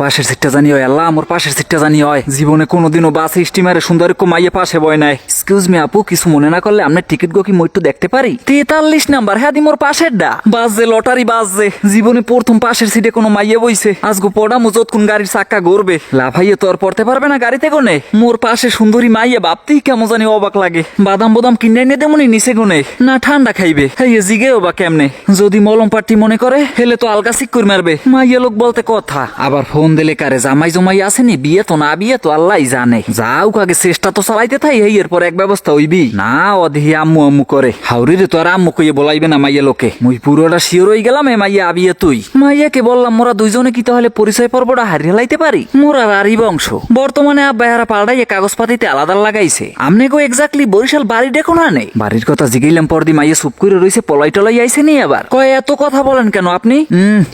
পাশের সিটটা জানি হয় আল্লাহ, মোর পাশের সিটটা জানি হয়। জীবনে কোনোদিনও বাস স্টিমারে সুন্দর মাইয়ে পাশে বয় নাই। এক্সকিউজ মি আপু, কিছু মনে না করলে আপনার টিকিট গো কি মই একটু দেখতে পারি? 43 নাম্বার। হ্যাঁ দি মোর পাশের ডা বাজছে, লটারি বাজছে। জীবনে প্রথম পাশের সিটে কোনো মাইয়ে বইছে। আজগো পড়া মুজত কোন গাড়ির চাক্কা গড়বে। লাফাইয়ে তো আর পড়তে পারবে না গাড়িতে কোনে। মোর পাশে সুন্দরী মাইয়ে ভাবতেই কেমন জানি অবাক লাগে। বাদাম বাদাম কিনে এনে দেমনি নিচে গুনে না ঠান্ডা খাইবে। হ্যাঁ জিগেও বা কেমনে, যদি মলম পার্টি মনে করে হেলে তো আলগা সিক্কুর মারবে। মাইয়ে লোক বলতে কথা, আবার ফোন দিলে কারে জামাই জমাই আসেনি, বিয়ে তো না বিয়ে তো আল্লাহ জানে। যাও কাগে চেষ্টা তো চালাইতে থাই, এই এরপর এক ব্যবস্থা হইবি না। অদেহি আম্মু আম্মু করে হাউরিরে তো আর আম্মু কইয়ে বলাইবে না মাইয়া লোকে। মুই পুরোটা শিওর হয়ে গেলাম এ মাইয়া আবিয়ে তুই। মাইয়াকে বললাম মোরা দুইজনে কি তাহলে পরিচয় পর্বটা হারিয়ে লাইতে পারি। মোরা আরই বংশ। বর্তমানে আব্বাহারা পাল্টাইয়ে কাগজপাতিতে আলাদা লাগাইছে। আমনে গো এক্স্যাক্টলি বরিশাল বাড়ি দেখো না নেই। বাড়ির কথা জিগাইলাম পর দি মাইয়া চুপ করে রইছে, পলাই টলাই আইছে নি আবার। কয় এত কথা বলেন কেন আপনি?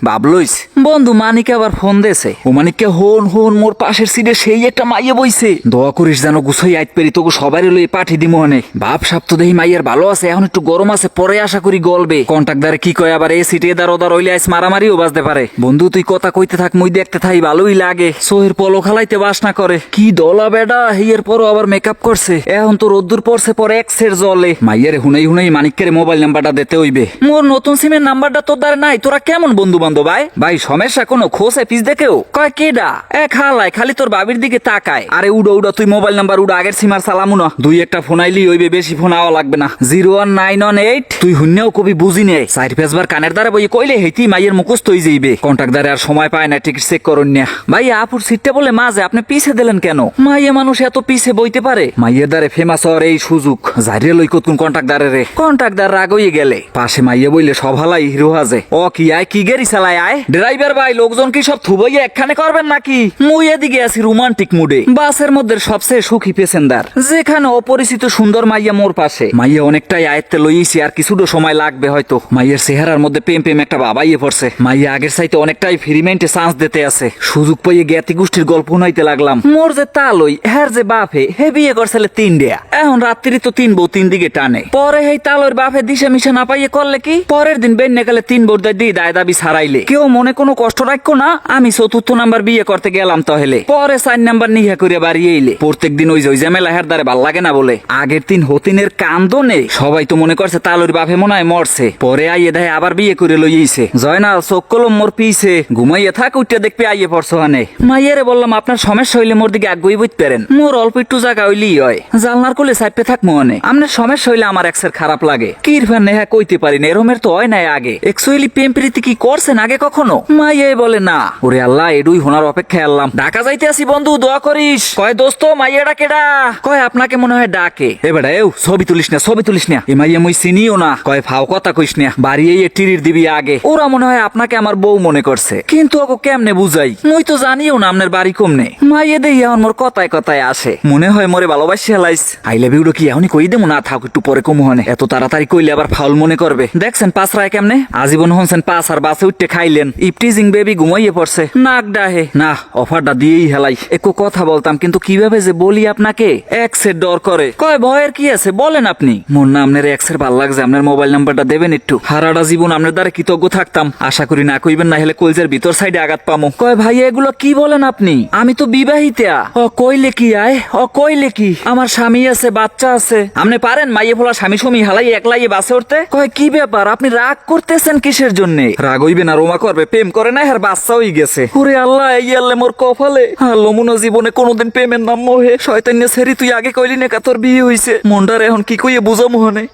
ভাবলইস বন্ধু মানিকে আবার ফোন দেছে। ও মানিককে হন হন মোর পাশের সিটে সেই একটা মাইয়া বইছে। দোয়া করিস যেন গুছাই আইত পেরি, তোকে সবাই লই পাঠি দিমো অনে। বাপ সাপ তো দেহি মাইয়ার ভালো আছে, এখন একটু গরম আছে, পরে আশা করি গলবে। কন্ট্রাক্টদারে কি কয় আবার এই সিটে দার ওদার হইলে আইস মারামারিও বাজতে পারে। বন্ধু তুই কথা কইতে থাক, মুই দেখতে থাই, ভালোই লাগে। সোহের পলো খালাইতে বাসনা করে কি দলা বেডা। হিয়ের পরও আবার মেকআপ করছে। এখন তো রোদ্দুর পড়ছে, পরে এক্সের জলে। মাইয়ারে হুনাই হুনাই মানিকের মোবাইল নাম্বারটা দিতে হইবে। মোর নতুন সিমের নাম্বারটা তোর দ্বারা নাই। তোরা কেমন বন্ধু বান্ধব ভাই? ভাই সমস্যা কোনো খোঁজে পিস দেখেও কয় কেডা এক হালাই খালি তোর বাবির দিকে তাকায়। আরে উড়ো উড়ো তুই মোবাইল নাম্বার উড়ো, আগের সিমার সালামু না। দুই একটা ফোন আইলি হইবে, বেশি ফোন আওয়া লাগবে না। 01918 তুই হুন্নেও কবি বুঝি নে। সাইড ফেসবার কানের দ্বারা বই কইলে হেইতি মাইয়ের মুখস্থ হই যাইবে। কন্ট্রাক্টদারে আর সময় পায় না, টিকিট চেক করুন না। ভাই আপুর সিটটা বলে মাঝে আপনি পিছে দিলেন কেন? মাইয়া মানুষ এত পিছে বইতে পারে? মাইয়ের দ্বারে ফেমাস হওয়ার এই সুযোগ জারিয়ে লই কতক্ষণ কন্ট্রাক্টদারে রে। কন্ট্রাক্টদার রাগ হইয়ে গেলে পাশে মাইয়া বইলে সব হালাই হিরো হাজে। ও কি আয় কি গেরি চালায় আয়। ড্রাইভার ভাই লোকজন কি সব থুবইয়ে একখানে করবেন নাকি? মুই এদিকে আছি রোমান্টিক মুডে। বাসের মধ্যে সবচেয়ে সুখী প্যাসেঞ্জার, যেখানে অপরিচিত সুন্দর মাইয়া মোর পাশে। মাইয়া অনেকটাই আয়ত্তে লইছি, আর কিছুটা সময় লাগবে হয়তো। মাইয়ের চেহারার মধ্যে প্রেম প্রেম একটা বাবাইয়ে পড়ছে। মাইয়া আগের চাইতে অনেকটাই ফ্রিমেন্টে চান্স দিতে আছে। সুযোগ পাইয়ে জ্ঞাতি গোষ্ঠীর গল্প শুনাইতে লাগলাম। মোর যে তালই হ্যার যে বাপে হে বিয়ে করছিলে 3 ডেয়া। এখন রাত্রি তো 3 বউ 3 দিকে টানে। পরে হেই তালর বাপে দিশা মিশা না পাইয়ে করলে কি পরের দিন বেন্নে গেলে 3 বোর দিয়ে দায় দাবি ছাড়াইলে কেউ মনে কোনো কষ্ট রাখো না। আমি 4র্থ নাম্বার বিয়ে করতে গেলাম তাহলে পরে 4 নাম্বার নিহা করে বাড়ি এলে প্রত্যেক দিন ওই ঝামেলা হের দ্বারে ভাল লাগে না বলে আগের দিন হতিনের কান্দনে সবাই তো মনে করছে তালুর বাপে মনে হয় মরছে। পরে আইয়ে দেয় আবার বিয়ে করে লইছে। জয়নাল চোখ কলম মোর পিছে ঘুমাইয়ে থাক, উঠতে দেখবে আইয়ে পড়ছো হানে। মাইয়ারে বললাম আপনার সমস্যা হইলে মোর দিকে আগুই বুঝতে পারেন। মোর অল্প একটু জায়গা হইলেই হয়, জালনার কোলে সাইপে থাক মনে। আপনার সমস্যা হইলে আমার এক্সের খারাপ লাগে। কি ইরফান নেহা কইতে পারি না, এরমের তো হয় নাই আগে। একচুয়ালি প্রেম প্রীতি কি করছেন আগে কখনো? মাইয়া বলে না। ওরে আল্লাহ এডুই হোনার অপেক্ষা আল্লাম। ঢাকা যাইতে আসি বন্ধু, দোয়া করিস। কয় দোস্ত মাইয়াটা কেডা? কয় আপনাকে মনে হয় ডাকে। এ বেটা এও ছবি তুলিস না, ছবি তুলিস না। এ মাইয়া মুই চিনিও না। কয় ফাও কথা কইস না, বাড়ি এই টিরির দিবি আগে। ওরা মনে হয় আপনাকে আমার বউ মনে করছে, কিন্তু ওকে কেমনে বুঝাই? মুই তো জানিও না আপনার বাড়ি কমনে। মাইয়া দেই এখন মোর কথায় কথায় আসে, মনে হয় মোরে ভালোবাসি হেলাইস। আই লাভ ইউ কি এখনই কই দেবো না? থাক একটু পরে কমু হনে। এত তাড়াতাড়ি কইলে আবার ফাউল মনে করবে। দেখছেন পাঁচ রায় কেমনে আজীবন হনছেন পাঁচ, আর বাসে উঠতে খাইলেন। ইপটিজিং বেবি ঘুমাইয়ে পড়ছে, নাক ডাহে না। অফারটা দিয়েই হেলাই। একটু কথা বলতাম, কিন্তু কিভাবে যে বলি আপনাকে। এক্সের ডর করে। কয় ভয়ের কি আছে বলেন আপনি। মোর না আপনার এক্সের ভাল লাগছে, আপনার মোবাইল নাম্বারটা দেবেন একটু। হারাটা জীবন আপনার দ্বারা কৃতজ্ঞ থাকতাম। আশা করি না কইবেন, না হলে কলজের ভিতর সাইডে আঘাত পামো। কয় ভাই এগুলো কি বলেন আপনি? আমি তো বিবাহিতা। ও কইলে কি আয়? ও কইলে কি আমার স্বামী আছে, বাচ্চা আছে। আপনি পারেন মাইয়ে ফোলা স্বামী স্বামী হালাই একলাই বাসে উঠতে? কয় কি ব্যাপার, আপনি রাগ করতেছেন কিসের জন্য? রাগ হইবে না, রোমা করবে। প্রেম করে না, আর বাচ্চা হয়ে গেছে। ওরে আল্লাহ এই আল্লাহ মোর কপালে। লমুনা জীবনে কোনোদিন প্রেমের নাম মোহে শয়তান্য ছেড়ি। তুই আগে কইলি না তোর বিয়ে হইছে। মন্ডার এখন কি কইয়ে বুঝামু হনে।